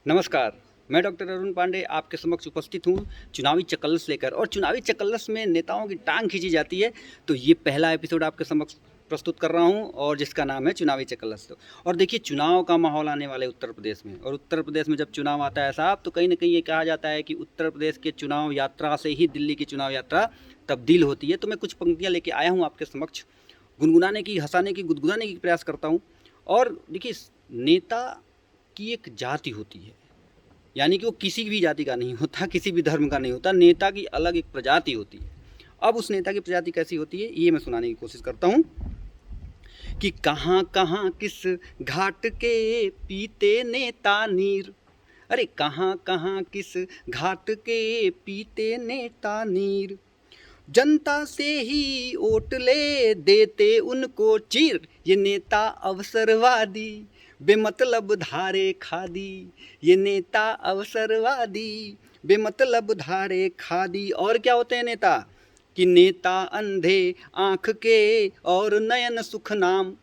नमस्कार। मैं डॉक्टर अरुण पांडे आपके समक्ष उपस्थित हूँ चुनावी चकल्लस लेकर। और चुनावी चकल्लस में नेताओं की टांग खींची जाती है, तो ये पहला एपिसोड आपके समक्ष प्रस्तुत कर रहा हूँ और जिसका नाम है चुनावी चकल्लस। और देखिए, चुनाव का माहौल आने वाले उत्तर प्रदेश में, और उत्तर प्रदेश में जब चुनाव आता है साहब, तो कहीं ना कहीं ये कहा जाता है कि उत्तर प्रदेश के चुनाव यात्रा से ही दिल्ली की चुनाव यात्रा तब्दील होती है। तो मैं कुछ पंक्तियाँ लेके आया हूँ आपके समक्ष, गुनगुनाने की, हंसाने की, गुदगुदाने की प्रयास करता हूँ। और देखिए, नेता की एक जाति होती है, यानी कि वो किसी भी जाति का नहीं होता, किसी भी धर्म का नहीं होता। नेता की अलग एक प्रजाति होती है। अब उस नेता की प्रजाति कैसी होती है, ये मैं सुनाने की कोशिश करता हूँ कि कहाँ कहाँ किस घाट के पीते नेता नीर। अरे कहाँ कहाँ किस घाट के पीते नेता नीर, जनता से ही वोट ले देते उनको चीर। ये नेता अवसरवादी बेमतलब धारे खादी, ये नेता अवसरवादी बेमतलब धारे खादी। और क्या होते हैं नेता? कि नेता अंधे आँख के और नयन सुख नाम,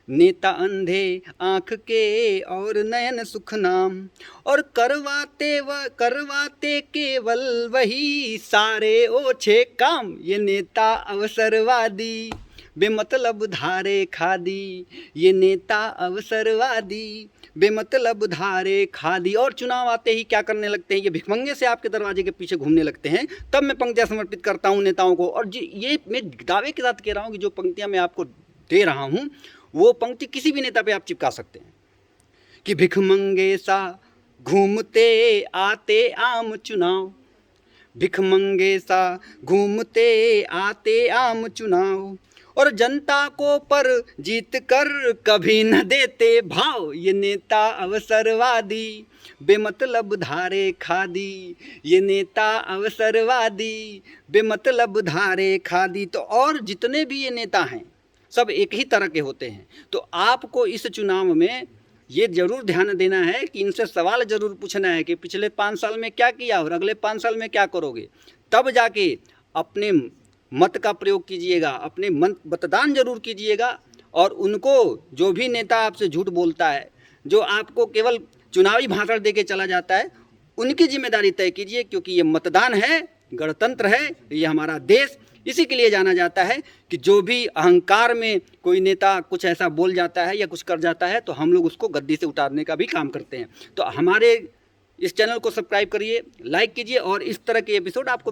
नेता अंधे आँख के और नयन सुख नाम। और करवाते केवल वही सारे ओछे काम। ये नेता अवसरवादी बेमतलब धारे खादी, ये नेता अवसरवादी बेमतलब धारे खादी। और चुनाव आते ही क्या करने लगते हैं? ये भिखमंगे से आपके दरवाजे के पीछे घूमने लगते हैं। तब मैं पंक्तियाँ समर्पित करता हूँ नेताओं को। और ये मैं दावे के साथ कह रहा हूँ कि जो पंक्तियाँ मैं आपको दे रहा हूँ, वो पंक्ति किसी भी नेता पे आप चिपका सकते हैं कि भिखमंगे सा घूमते आते आम चुनाव, भिखमंगे सा घूमते आते आम चुनाव। और जनता को पर जीत कर कभी न देते भाव। ये नेता अवसरवादी बेमतलब धारे खादी, ये नेता अवसरवादी बेमतलब धारे खादी। तो और जितने भी ये नेता हैं, सब एक ही तरह के होते हैं। तो आपको इस चुनाव में ये जरूर ध्यान देना है कि इनसे सवाल जरूर पूछना है कि पिछले 5 साल में क्या किया और अगले 5 साल में क्या करोगे। तब जाके अपने मत का प्रयोग कीजिएगा, अपने मतदान जरूर कीजिएगा। और उनको, जो भी नेता आपसे झूठ बोलता है, जो आपको केवल चुनावी भाषण दे के चला जाता है, उनकी जिम्मेदारी तय कीजिए। क्योंकि ये मतदान है, गणतंत्र है, ये हमारा देश इसी के लिए जाना जाता है कि जो भी अहंकार में कोई नेता कुछ ऐसा बोल जाता है या कुछ कर जाता है, तो हम लोग उसको गद्दी से उतारने का भी काम करते हैं। तो हमारे इस चैनल को सब्सक्राइब करिए, लाइक कीजिए, और इस तरह के एपिसोड आपको